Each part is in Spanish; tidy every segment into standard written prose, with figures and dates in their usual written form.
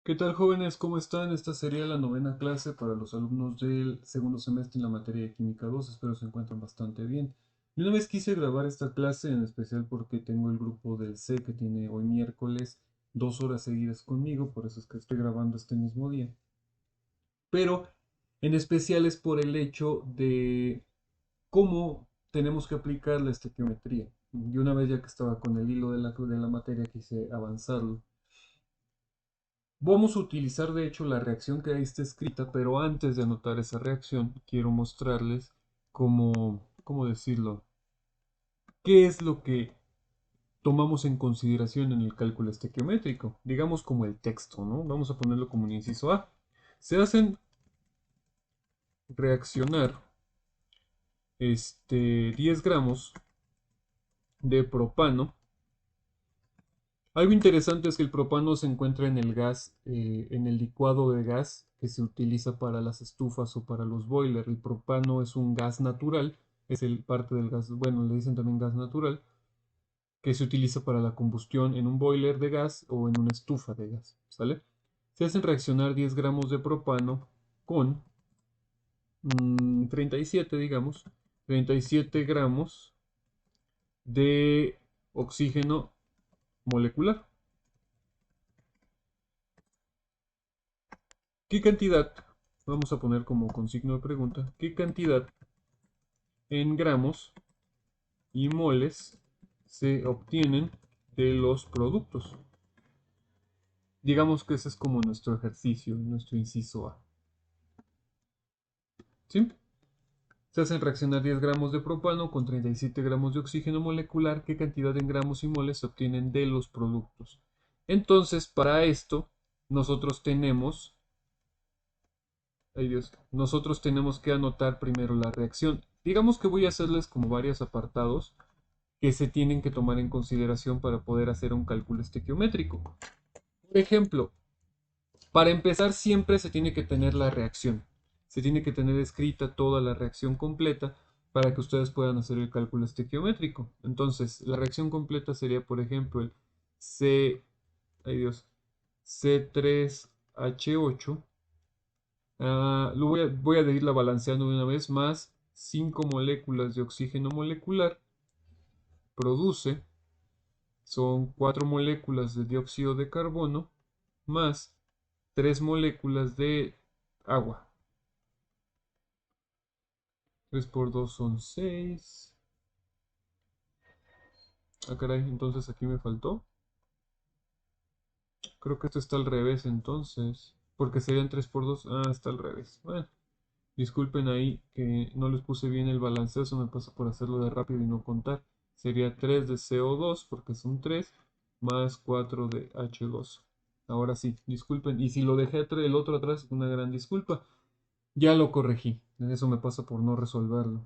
¿Qué tal, jóvenes? ¿Cómo están? Esta sería la novena clase para los alumnos del segundo semestre en la materia de Química 2. Espero se encuentren bastante bien. Y una vez quise grabar esta clase, en especial porque tengo el grupo del C que tiene hoy miércoles 2 horas seguidas conmigo, por eso es que estoy grabando este mismo día. Pero en especial es por el hecho de cómo tenemos que aplicar la estequiometría. Y una vez ya que estaba con el hilo de la materia, quise avanzarlo. Vamos a utilizar de hecho la reacción que ahí está escrita, pero antes de anotar esa reacción, quiero mostrarles cómo decirlo, qué es lo que tomamos en consideración en el cálculo estequiométrico, digamos como el texto, ¿no? Vamos a ponerlo como un inciso A. Se hacen reaccionar 10 gramos de propano. Algo interesante es que el propano se encuentra en el gas, en el licuado de gas que se utiliza para las estufas o para los boilers. El propano es un gas natural, es el parte del gas, bueno, le dicen también gas natural, que se utiliza para la combustión en un boiler de gas o en una estufa de gas, ¿sale? Se hacen reaccionar 10 gramos de propano con 37, digamos, 37 gramos de oxígeno molecular. ¿Qué cantidad? Vamos a poner como con signo de pregunta. ¿Qué cantidad en gramos y moles se obtienen de los productos? Digamos que ese es como nuestro ejercicio, nuestro inciso A. ¿Sí? Se hacen reaccionar 10 gramos de propano con 37 gramos de oxígeno molecular. ¿Qué cantidad en gramos y moles se obtienen de los productos? Entonces, para esto, nosotros tenemos ay Dios, nosotros tenemos que anotar primero la reacción. Digamos que voy a hacerles como varios apartados que se tienen que tomar en consideración para poder hacer un cálculo estequiométrico. Por ejemplo, para empezar siempre se tiene que tener la reacción. Se tiene que tener escrita toda la reacción completa para que ustedes puedan hacer el cálculo estequiométrico. Entonces, la reacción completa sería, por ejemplo, el C, ay Dios, C3H8. Voy a irla balanceando de una vez más. 5 moléculas de oxígeno molecular produce, son 4 moléculas de dióxido de carbono más 3 moléculas de agua. 3 por 2 son 6. Ah, caray, entonces aquí me faltó. Creo que esto está al revés entonces. Porque serían 3 por 2. Ah, está al revés. Bueno, disculpen ahí que no les puse bien el balanceo, eso me pasa por hacerlo de rápido y no contar. Sería 3 de CO2 porque son 3 más 4 de H2. Ahora sí, disculpen. Y si lo dejé el otro atrás, una gran disculpa. Ya lo corregí. Eso me pasa por no resolverlo.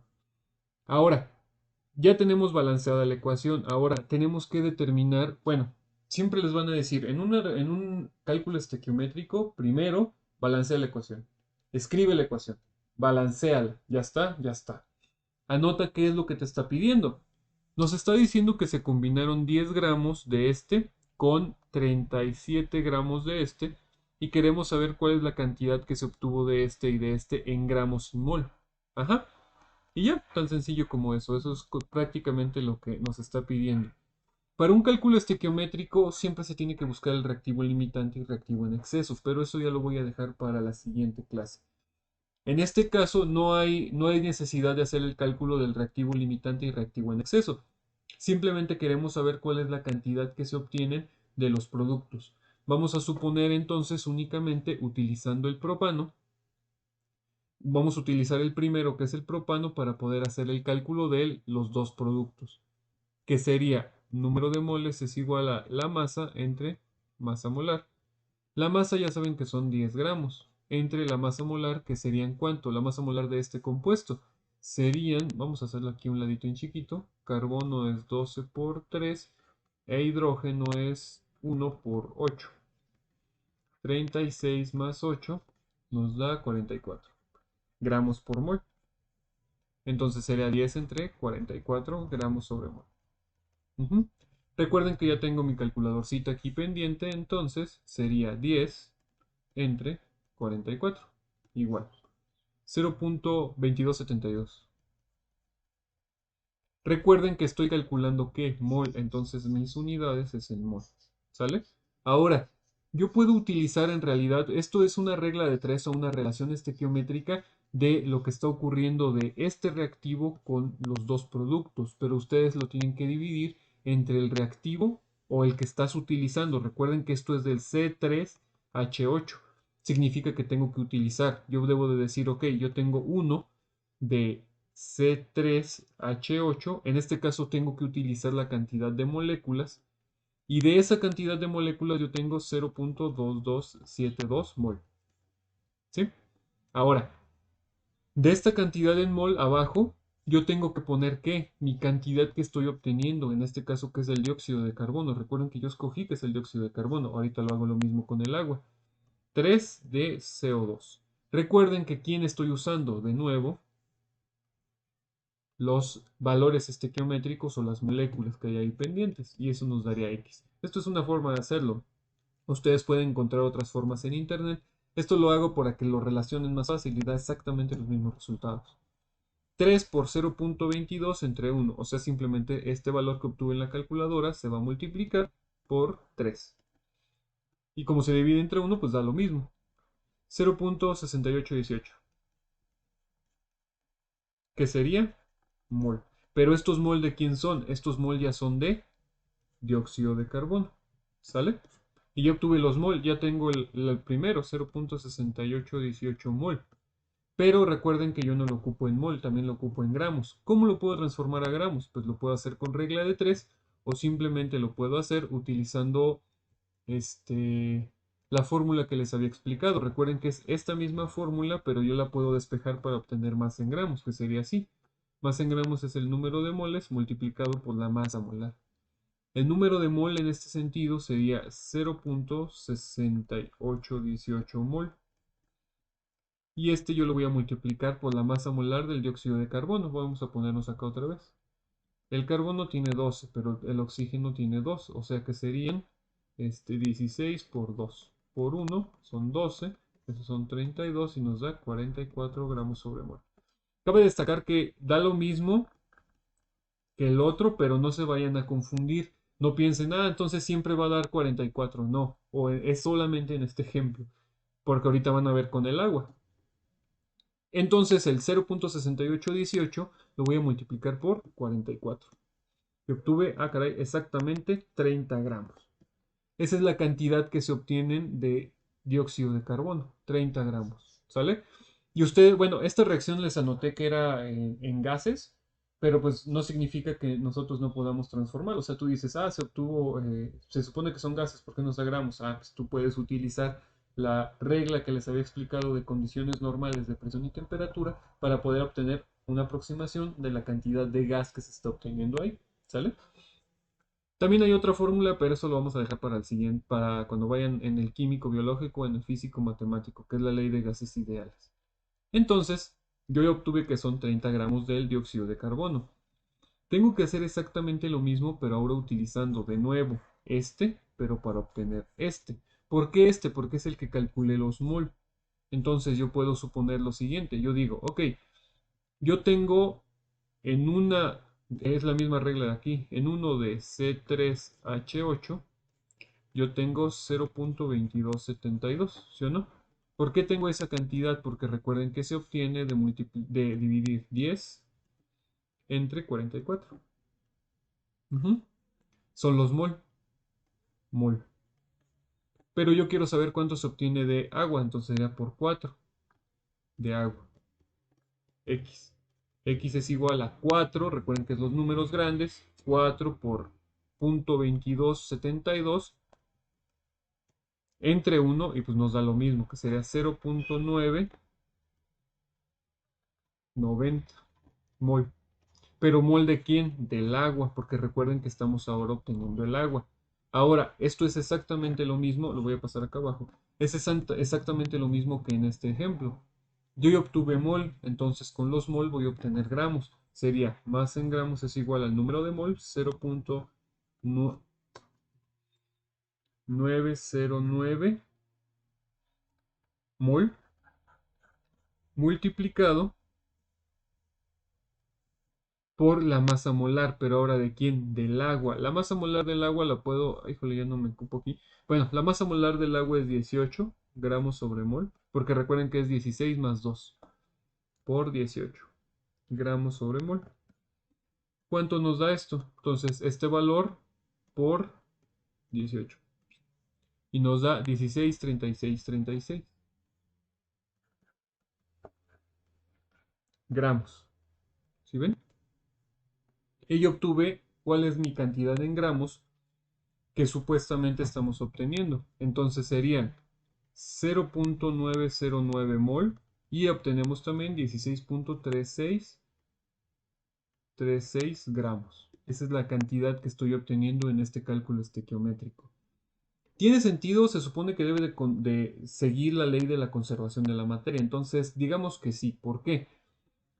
Ahora, ya tenemos balanceada la ecuación. Ahora tenemos que determinar, bueno, siempre les van a decir, en un cálculo estequiométrico, primero balancea la ecuación. Escribe la ecuación. Balanceala. Ya está, ya está. Anota qué es lo que te está pidiendo. Nos está diciendo que se combinaron 10 gramos de este con 37 gramos de este y queremos saber cuál es la cantidad que se obtuvo de este y de este en gramos y mol. Ajá. Y ya, tan sencillo como eso. Eso es prácticamente lo que nos está pidiendo. Para un cálculo estequiométrico siempre se tiene que buscar el reactivo limitante y reactivo en exceso, pero eso ya lo voy a dejar para la siguiente clase. En este caso no hay necesidad de hacer el cálculo del reactivo limitante y reactivo en exceso. Simplemente queremos saber cuál es la cantidad que se obtiene de los productos. Vamos a suponer entonces únicamente utilizando el propano. Vamos a utilizar el primero que es el propano para poder hacer el cálculo de los dos productos, que sería número de moles es igual a la masa entre masa molar. La masa ya saben que son 10 gramos. Entre la masa molar, que serían ¿cuánto? La masa molar de este compuesto. Serían, vamos a hacerlo aquí un ladito en chiquito. Carbono es 12 por 3 e hidrógeno es 1 por 8. 36 más 8 nos da 44 gramos por mol. Entonces sería 10 entre 44 gramos sobre mol. Ujú. Recuerden que ya tengo mi calculadorcita aquí pendiente, entonces sería 10 entre 44. Igual. 0.2272. Recuerden que estoy calculando ¿qué? Mol, entonces mis unidades es el mol. ¿Sale? Ahora, yo puedo utilizar en realidad, esto es una regla de tres o una relación estequiométrica de lo que está ocurriendo de este reactivo con los dos productos, pero ustedes lo tienen que dividir entre el reactivo o el que estás utilizando. Recuerden que esto es del C3H8. Significa que tengo que utilizar, yo debo de decir, ok, yo tengo uno de C3H8, en este caso tengo que utilizar la cantidad de moléculas y de esa cantidad de moléculas yo tengo 0.2272 mol. ¿Sí? Ahora, de esta cantidad en mol abajo, yo tengo que poner ¿qué? Mi cantidad que estoy obteniendo, en este caso que es el dióxido de carbono. Recuerden que yo escogí que es el dióxido de carbono, ahorita lo hago lo mismo con el agua. 3 de CO2. Recuerden que ¿quién estoy usando? De nuevo, los valores estequiométricos o las moléculas que hay ahí pendientes y eso nos daría X. Esto es una forma de hacerlo. Ustedes pueden encontrar otras formas en internet. Esto lo hago para que lo relacionen más fácil y da exactamente los mismos resultados. 3 por 0.22 entre 1, o sea, simplemente este valor que obtuve en la calculadora se va a multiplicar por 3. Y como se divide entre 1, pues da lo mismo. 0.6818. ¿Qué sería? Mol. Pero estos mol de quién son? Estos mol ya son de dióxido de carbono. ¿Sale? Y ya obtuve los mol, ya tengo el primero, 0.6818 mol. Pero recuerden que yo no lo ocupo en mol, también lo ocupo en gramos. ¿Cómo lo puedo transformar a gramos? Pues lo puedo hacer con regla de 3 o simplemente lo puedo hacer utilizando la fórmula que les había explicado. Recuerden que es esta misma fórmula, pero yo la puedo despejar para obtener masa en gramos, que sería así. Masa en gramos es el número de moles multiplicado por la masa molar. El número de mol en este sentido sería 0.6818 mol. Y este yo lo voy a multiplicar por la masa molar del dióxido de carbono. Vamos a ponernos acá otra vez. El carbono tiene 12, pero el oxígeno tiene 2. O sea que serían 16 por 2 por 1 son 12. Esos son 32 y nos da 44 gramos sobre mol. Cabe destacar que da lo mismo que el otro, pero no se vayan a confundir. No piensen, entonces siempre va a dar 44. No, o es solamente en este ejemplo, porque ahorita van a ver con el agua. Entonces el 0.6818 lo voy a multiplicar por 44. Y obtuve, caray, exactamente 30 gramos. Esa es la cantidad que se obtienen de dióxido de carbono, 30 gramos, ¿sale? Y ustedes, bueno, esta reacción les anoté que era en gases, pero pues no significa que nosotros no podamos transformar. O sea, tú dices, se obtuvo, se supone que son gases, ¿por qué nos da gramos? Pues tú puedes utilizar la regla que les había explicado de condiciones normales de presión y temperatura para poder obtener una aproximación de la cantidad de gas que se está obteniendo ahí, ¿sale? También hay otra fórmula, pero eso lo vamos a dejar para el siguiente, para cuando vayan en el químico biológico o en el físico matemático, que es la ley de gases ideales. Entonces, yo ya obtuve que son 30 gramos del dióxido de carbono. Tengo que hacer exactamente lo mismo, pero ahora utilizando de nuevo pero para obtener este. ¿Por qué este? Porque es el que calcule los mol. Entonces yo puedo suponer lo siguiente. Yo digo, ok, yo tengo en una, es la misma regla de aquí, en uno de C3H8, yo tengo 0.2272, ¿sí o no? ¿Por qué tengo esa cantidad? Porque recuerden que se obtiene de dividir 10 entre 44. Son los mol. Pero yo quiero saber cuánto se obtiene de agua, entonces sería por 4 de agua. X. X es igual a 4, recuerden que es los números grandes, 4 por 0.2272 entre 1 y pues nos da lo mismo, que sería 0.990 mol. Pero mol de quién? Del agua, porque recuerden que estamos ahora obteniendo el agua. Ahora, esto es exactamente lo mismo, lo voy a pasar acá abajo, es exactamente lo mismo que en este ejemplo. Yo ya obtuve mol, entonces con los mol voy a obtener gramos. Sería masa en gramos es igual al número de mol, 0.909 mol multiplicado por la masa molar, pero ahora ¿de quién? Del agua. La masa molar del agua la puedo, híjole, ya no me ocupo aquí. Bueno, la masa molar del agua es 18 gramos sobre mol, porque recuerden que es 16 más 2 por 18 gramos sobre mol. ¿Cuánto nos da esto? Entonces, este valor por 18. Y nos da 16, 36, 36 gramos. ¿Sí ven? Y yo obtuve cuál es mi cantidad en gramos que supuestamente estamos obteniendo. Entonces serían 0.909 mol y obtenemos también 16.3636 gramos. Esa es la cantidad que estoy obteniendo en este cálculo estequiométrico. ¿Tiene sentido? Se supone que debe de seguir la ley de la conservación de la materia. Entonces, digamos que sí. ¿Por qué?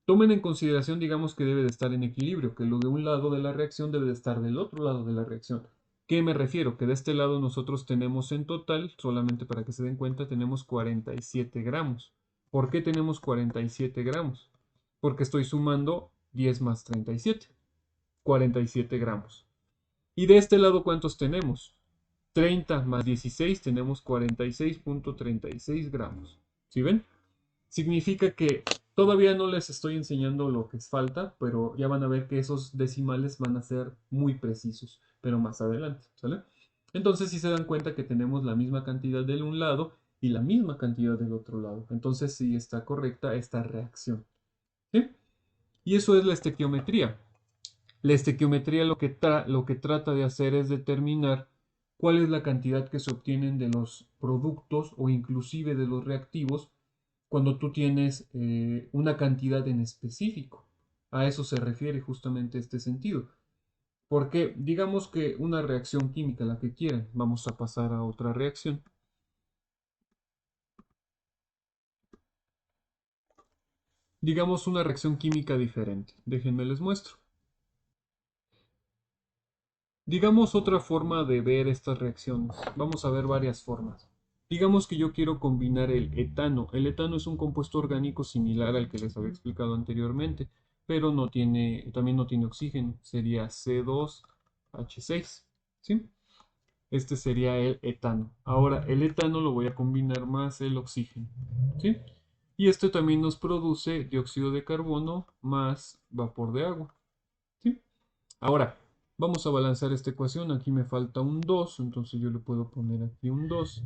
Tomen en consideración, digamos que debe de estar en equilibrio, que lo de un lado de la reacción debe de estar del otro lado de la reacción. ¿Qué me refiero? Que de este lado nosotros tenemos en total, solamente para que se den cuenta, tenemos 47 gramos. ¿Por qué tenemos 47 gramos? Porque estoy sumando 10 más 37. 47 gramos. ¿Y de este lado cuántos tenemos? 30 más 16 tenemos 46.36 gramos. ¿Sí ven? Significa que todavía no les estoy enseñando lo que falta, pero ya van a ver que esos decimales van a ser muy precisos, pero más adelante, ¿sale? Entonces si se dan cuenta que tenemos la misma cantidad del un lado y la misma cantidad del otro lado. Entonces sí está correcta esta reacción. ¿Sí? Y eso es la estequiometría. La estequiometría lo que trata de hacer es determinar cuál es la cantidad que se obtienen de los productos o inclusive de los reactivos cuando tú tienes una cantidad en específico. A eso se refiere justamente este sentido. Porque digamos que una reacción química, la que quieran, vamos a pasar a otra reacción. Digamos una reacción química diferente. Déjenme les muestro. Digamos otra forma de ver estas reacciones. Vamos a ver varias formas. Digamos que yo quiero combinar el etano. El etano es un compuesto orgánico similar al que les había explicado anteriormente, pero también no tiene oxígeno. Sería C2H6. ¿Sí? Este sería el etano. Ahora, el etano lo voy a combinar más el oxígeno. ¿Sí? Y este también nos produce dióxido de carbono más vapor de agua. ¿Sí? Ahora, vamos a balancear esta ecuación. Aquí me falta un 2, entonces yo le puedo poner aquí un 2.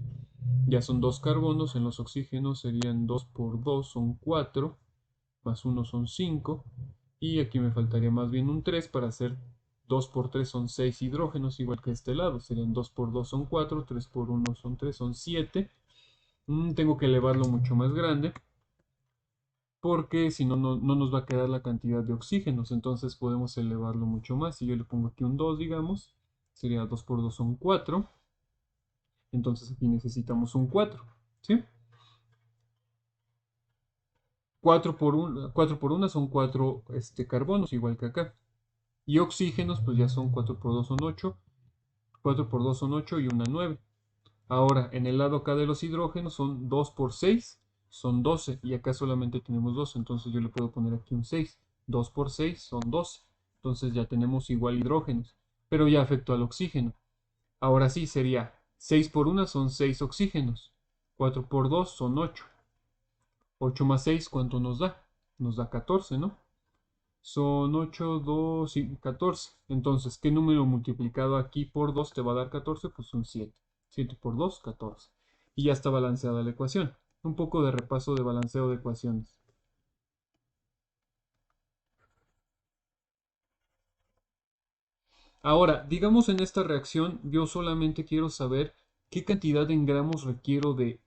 Ya son dos carbonos, en los oxígenos serían 2 por 2 son 4, más 1 son 5. Y aquí me faltaría más bien un 3 para hacer 2 por 3 son 6 hidrógenos, igual que este lado. Serían 2 por 2 son 4, 3 por 1 son 3, son 7. Tengo que elevarlo mucho más grande porque si no, no nos va a quedar la cantidad de oxígenos, entonces podemos elevarlo mucho más. Si yo le pongo aquí un 2, digamos, sería 2 por 2 son 4, entonces aquí necesitamos un 4, ¿sí? 4 por 1 son 4 carbonos, igual que acá. Y oxígenos, pues ya son 4 por 2 son 8, 4 por 2 son 8 y una 9. Ahora, en el lado acá de los hidrógenos son 2 por 6, son 12. Y acá solamente tenemos 2, entonces yo le puedo poner aquí un 6. 2 por 6 son 12. Entonces ya tenemos igual hidrógenos. Pero ya afectó al oxígeno. Ahora sí sería 6 por 1 son 6 oxígenos. 4 por 2 son 8. 8 más 6, ¿cuánto nos da? Nos da 14, ¿no? Son 8, 2 y 14. Entonces, ¿qué número multiplicado aquí por 2 te va a dar 14? Pues un 7. 7 por 2, 14. Y ya está balanceada la ecuación. Un poco de repaso de balanceo de ecuaciones. Ahora, digamos en esta reacción, yo solamente quiero saber qué cantidad en gramos requiero de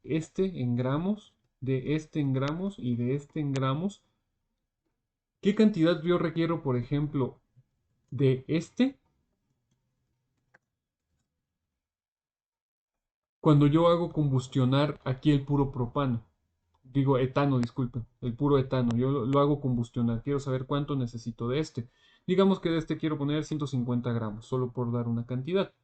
este en gramos, de este en gramos y de este en gramos. ¿Qué cantidad yo requiero, por ejemplo, de este cuando yo hago combustionar aquí el puro propano? Digo, etano, disculpen, el puro etano. Yo lo hago combustionar. Quiero saber cuánto necesito de este. Digamos que de este quiero poner 150 gramos, solo por dar una cantidad.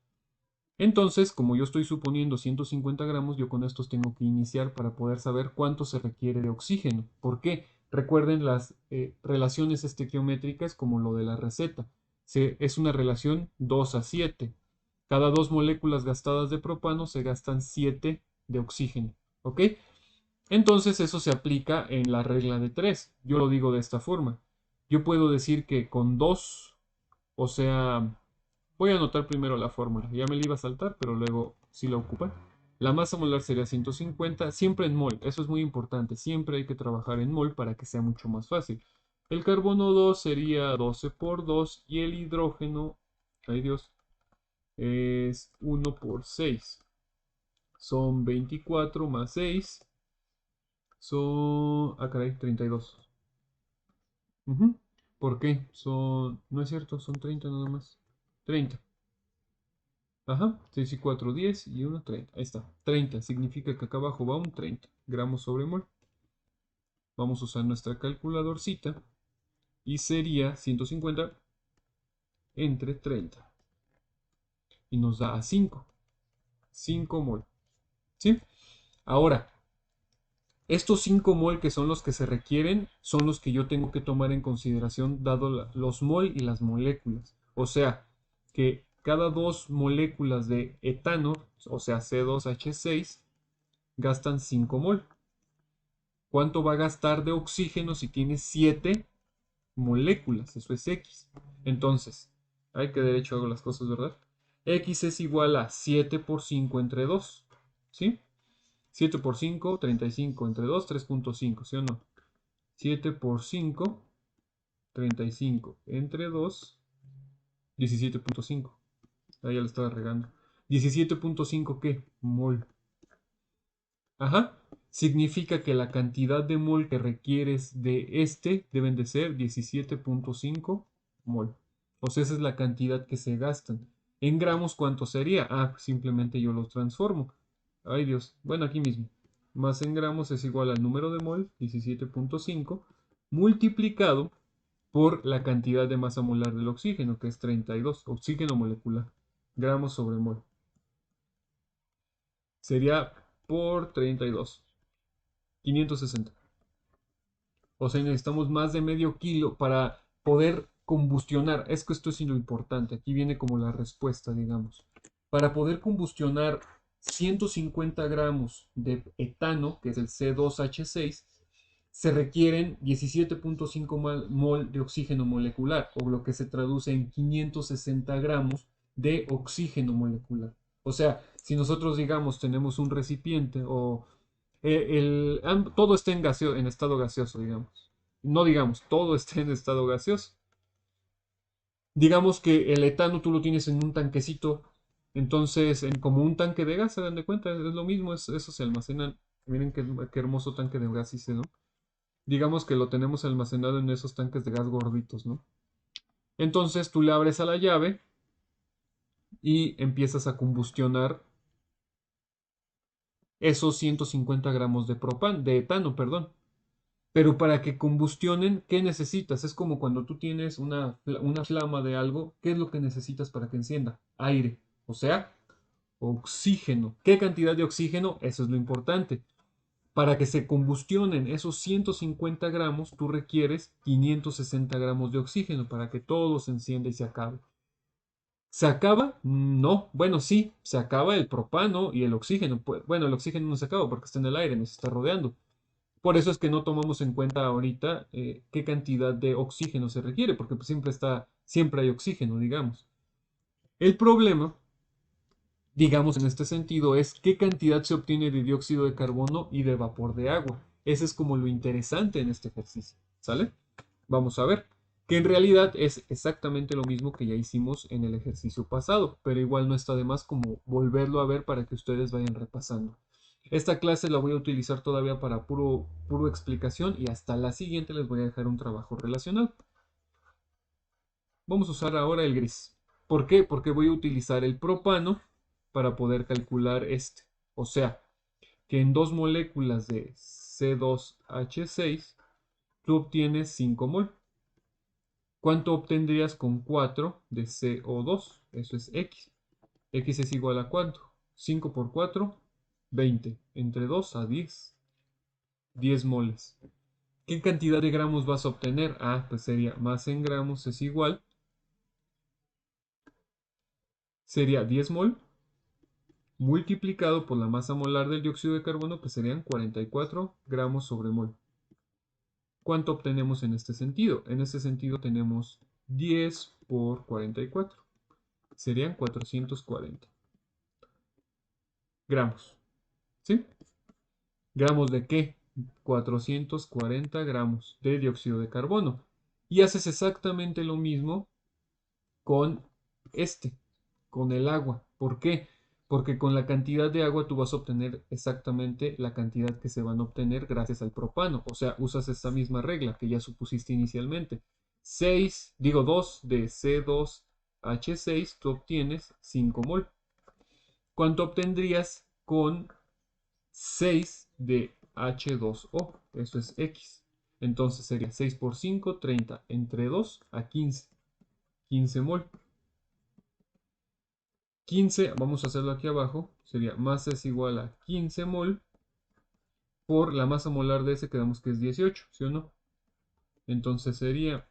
Entonces, como yo estoy suponiendo 150 gramos, yo con estos tengo que iniciar para poder saber cuánto se requiere de oxígeno. ¿Por qué? Recuerden las relaciones estequiométricas como lo de la receta. Es una relación 2 a 7. Cada dos moléculas gastadas de propano se gastan 7 de oxígeno. ¿Ok? Entonces eso se aplica en la regla de 3. Yo lo digo de esta forma. Yo puedo decir que con 2, o sea, voy a anotar primero la fórmula. Ya me la iba a saltar, pero luego sí la ocupa. La masa molar sería 150, siempre en mol. Eso es muy importante. Siempre hay que trabajar en mol para que sea mucho más fácil. El carbono 2 sería 12 por 2 y el hidrógeno, ay Dios, es 1 por 6. Son 24 más 6. Son, caray, 32. Ujú. ¿Por qué? No es cierto, son 30 nada más. 30. Ajá, 6 y 4, 10 y 1, 30. Ahí está. 30 significa que acá abajo va un 30 gramos sobre mol. Vamos a usar nuestra calculadorcita y sería 150 entre 30. Y nos da a 5. 5 mol. ¿Sí? Ahora, estos 5 mol que son los que se requieren son los que yo tengo que tomar en consideración dado los mol y las moléculas. O sea, que cada dos moléculas de etano, o sea C2H6, gastan 5 mol. ¿Cuánto va a gastar de oxígeno si tiene 7 moléculas? Eso es X. Entonces, ay, que derecho hago las cosas, ¿verdad? X es igual a 7 por 5 entre 2. ¿Sí? 7 por 5, 35 entre 2, 3.5, ¿sí o no? 7 por 5, 35 entre 2, 17.5. Ahí ya lo estaba regando. 17.5, ¿qué? Mol. Ajá. Significa que la cantidad de mol que requieres de este deben de ser 17.5 mol. O sea, esa es la cantidad que se gastan. En gramos, ¿cuánto sería? Simplemente yo los transformo. Ay Dios. Bueno, aquí mismo. Más en gramos es igual al número de mol, 17.5, multiplicado por la cantidad de masa molar del oxígeno, que es 32. Oxígeno molecular. Gramos sobre mol. Sería por 32. 560. O sea, necesitamos más de medio kilo para poder combustionar. Es que esto es lo importante. Aquí viene como la respuesta, digamos. Para poder combustionar 150 gramos de etano, que es el C2H6, se requieren 17.5 mol de oxígeno molecular, o lo que se traduce en 560 gramos de oxígeno molecular. O sea, si nosotros, digamos, tenemos un recipiente o todo está en estado gaseoso, digamos. No digamos, todo está en estado gaseoso. Digamos que el etano tú lo tienes en un tanquecito, entonces como un tanque de gas, se dan de cuenta, es lo mismo, eso se almacena. Miren qué hermoso tanque de gas hice, ¿no? Digamos que lo tenemos almacenado en esos tanques de gas gorditos, ¿no? Entonces tú le abres a la llave y empiezas a combustionar esos 150 gramos de etano, perdón. Pero para que combustionen, ¿qué necesitas? Es como cuando tú tienes una flama de algo, ¿qué es lo que necesitas para que encienda? Aire, o sea, oxígeno. ¿Qué cantidad de oxígeno? Eso es lo importante. Para que se combustionen esos 150 gramos, tú requieres 560 gramos de oxígeno para que todo se encienda y se acabe. ¿Se acaba? No. Bueno, sí, se acaba el propano y el oxígeno. Pues, bueno, el oxígeno no se acaba porque está en el aire, nos está rodeando. Por eso es que no tomamos en cuenta ahorita qué cantidad de oxígeno se requiere, porque pues, siempre hay oxígeno, digamos. El problema, digamos en este sentido, es qué cantidad se obtiene de dióxido de carbono y de vapor de agua. Ese es como lo interesante en este ejercicio, ¿sale? Vamos a ver, que en realidad es exactamente lo mismo que ya hicimos en el ejercicio pasado, pero igual no está de más como volverlo a ver para que ustedes vayan repasando. Esta clase la voy a utilizar todavía para puro explicación y hasta la siguiente les voy a dejar un trabajo relacionado. Vamos a usar ahora el gris. ¿Por qué? Porque voy a utilizar el propano para poder calcular este. O sea, que en dos moléculas de C2H6 tú obtienes 5 mol. ¿Cuánto obtendrías con 4 de CO2? Eso es X. X es igual a ¿cuánto? 5 por 4, 20. Entre 2 a 10. 10 moles. ¿Qué cantidad de gramos vas a obtener? Ah, pues sería masa en gramos es igual. Sería 10 mol multiplicado por la masa molar del dióxido de carbono, que serían 44 gramos sobre mol. ¿Cuánto obtenemos en este sentido? En este sentido tenemos 10 por 44. Serían 440 gramos. ¿Sí? ¿Gramos de qué? 440 gramos de dióxido de carbono. Y haces exactamente lo mismo con con el agua. ¿Por qué? Porque con la cantidad de agua tú vas a obtener exactamente la cantidad que se van a obtener gracias al propano. O sea, usas esta misma regla que ya supusiste inicialmente. 2 de C2H6, tú obtienes 5 mol. ¿Cuánto obtendrías con 6 de H2O? Eso es X. Entonces sería 6 por 5, 30. Entre 2 a 15. 15 mol. 15, vamos a hacerlo aquí abajo, sería masa es igual a 15 mol por la masa molar de ese, quedamos que es 18, ¿sí o no? Entonces sería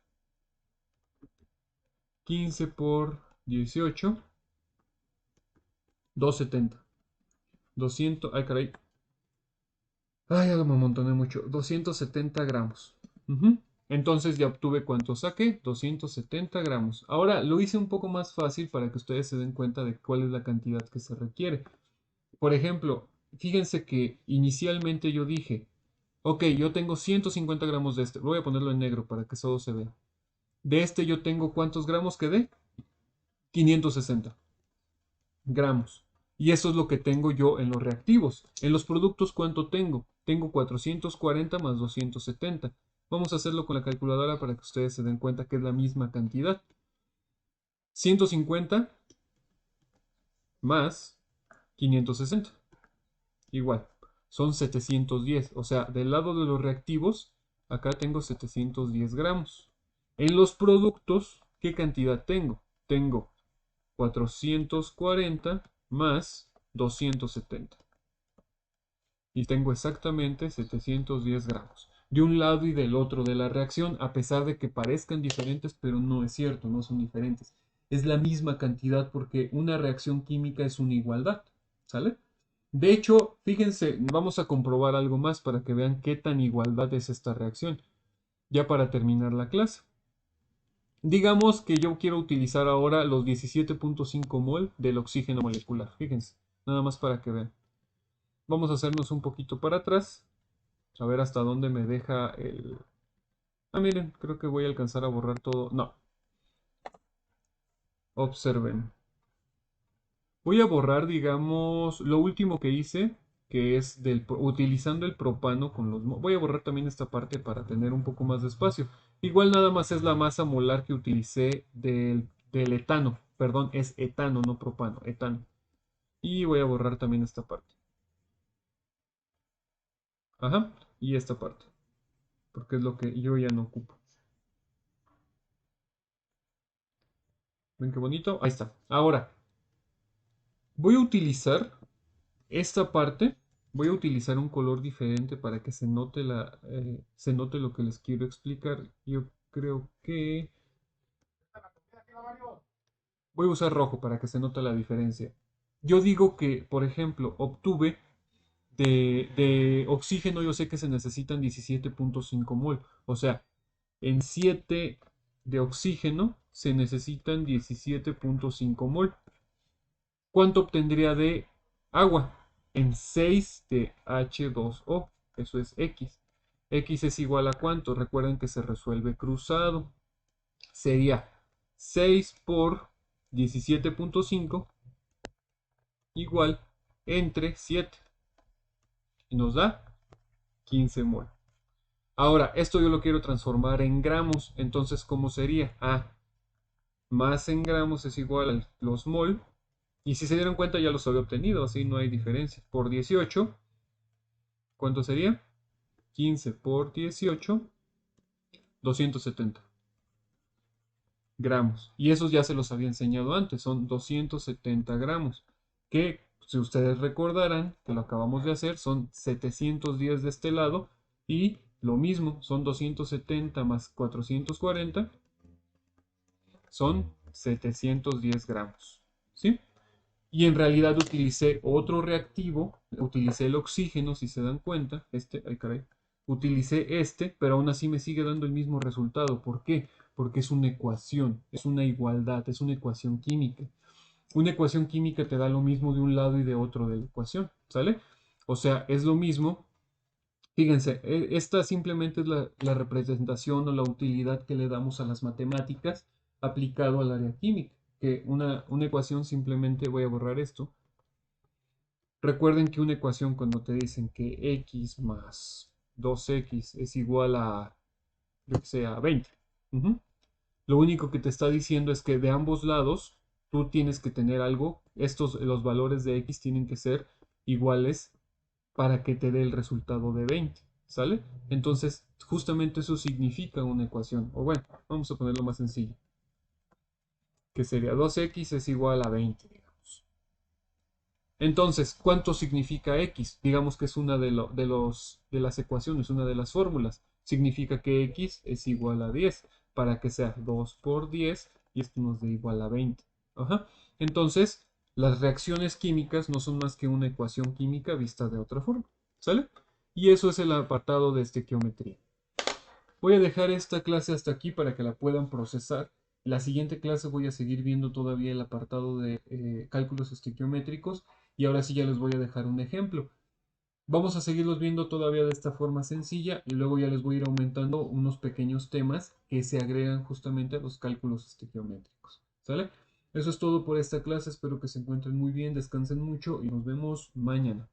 15 por 18, 270. 200, ay caray, ay, ya me amontoné mucho, 270 gramos. Entonces ya obtuve cuánto saqué, 270 gramos. Ahora lo hice un poco más fácil para que ustedes se den cuenta de cuál es la cantidad que se requiere. Por ejemplo, fíjense que inicialmente yo dije, ok, yo tengo 150 gramos de este. Voy a ponerlo en negro para que todo se vea. De este yo tengo ¿cuántos gramos quedé? 560 gramos. Y eso es lo que tengo yo en los reactivos. En los productos, ¿cuánto tengo? Tengo 440 más 270. Vamos a hacerlo con la calculadora para que ustedes se den cuenta que es la misma cantidad. 150 más 560. Igual, son 710. O sea, del lado de los reactivos, acá tengo 710 gramos. En los productos, ¿qué cantidad tengo? Tengo 440 más 270. Y tengo exactamente 710 gramos. De un lado y del otro de la reacción, a pesar de que parezcan diferentes, pero no es cierto, no son diferentes. Es la misma cantidad porque una reacción química es una igualdad. ¿Sale? De hecho, fíjense, vamos a comprobar algo más para que vean qué tan igualdad es esta reacción. Ya para terminar la clase. Digamos que yo quiero utilizar ahora los 17.5 mol del oxígeno molecular. Fíjense, nada más para que vean. Vamos a hacernos un poquito para atrás. A ver hasta dónde me deja el... Ah, miren, creo que voy a alcanzar a borrar todo. No. Observen. Voy a borrar, digamos, lo último que hice, que es utilizando el propano con los... Voy a borrar también esta parte para tener un poco más de espacio. Igual nada más es la masa molar que utilicé del etano. Perdón, es etano, no propano, etano. Y voy a borrar también esta parte. Ajá, y esta parte. Porque es lo que yo ya no ocupo. ¿Ven qué bonito? Ahí está. Ahora, voy a utilizar esta parte. Voy a utilizar un color diferente para que se note lo que les quiero explicar. Yo creo que voy a usar rojo para que se note la diferencia. Yo digo que, por ejemplo, obtuve de oxígeno, yo sé que se necesitan 17.5 mol. O sea, en 7 de oxígeno se necesitan 17.5 mol. ¿Cuánto obtendría de agua? En 6 de H2O. Eso es X. X es igual a ¿cuánto? Recuerden que se resuelve cruzado. Sería 6 por 17.5 igual entre 7. Y nos da 15 mol. Ahora, esto yo lo quiero transformar en gramos. Entonces, ¿cómo sería? Más en gramos es igual a los mol. Y si se dieron cuenta ya los había obtenido, así no hay diferencia. Por 18, ¿cuánto sería? 15 por 18, 270. gramos. Y esos ya se los había enseñado antes, son 270 gramos, que si ustedes recordarán que lo acabamos de hacer, son 710 de este lado y lo mismo, son 270 más 440, son 710 gramos, ¿sí? Y en realidad utilicé otro reactivo, utilicé el oxígeno, si se dan cuenta, ay caray, utilicé pero aún así me sigue dando el mismo resultado. ¿Por qué? Porque es una ecuación, es una igualdad, es una ecuación química. Una ecuación química te da lo mismo de un lado y de otro de la ecuación, ¿sale? O sea, es lo mismo. Fíjense, esta simplemente es la representación o la utilidad que le damos a las matemáticas aplicado al área química. Que una ecuación simplemente, voy a borrar esto. Recuerden que una ecuación cuando te dicen que x más 2x es igual a, yo que sé, a 20. Ujú. Lo único que te está diciendo es que de ambos lados tú tienes que tener algo, los valores de x tienen que ser iguales para que te dé el resultado de 20, ¿sale? Entonces, justamente eso significa una ecuación. O bueno, vamos a ponerlo más sencillo, que sería 2x es igual a 20, digamos. Entonces, ¿cuánto significa x? Digamos que es una de las ecuaciones, una de las fórmulas. Significa que x es igual a 10, para que sea 2 por 10 y esto nos dé igual a 20. Ajá. Entonces, las reacciones químicas no son más que una ecuación química vista de otra forma. ¿Sale? Y eso es el apartado de estequiometría. Voy a dejar esta clase hasta aquí para que la puedan procesar. La siguiente clase voy a seguir viendo todavía el apartado de cálculos estequiométricos y ahora sí ya les voy a dejar un ejemplo. Vamos a seguirlos viendo todavía de esta forma sencilla y luego ya les voy a ir aumentando unos pequeños temas que se agregan justamente a los cálculos estequiométricos. ¿Sale? Eso es todo por esta clase. Espero que se encuentren muy bien, descansen mucho y nos vemos mañana.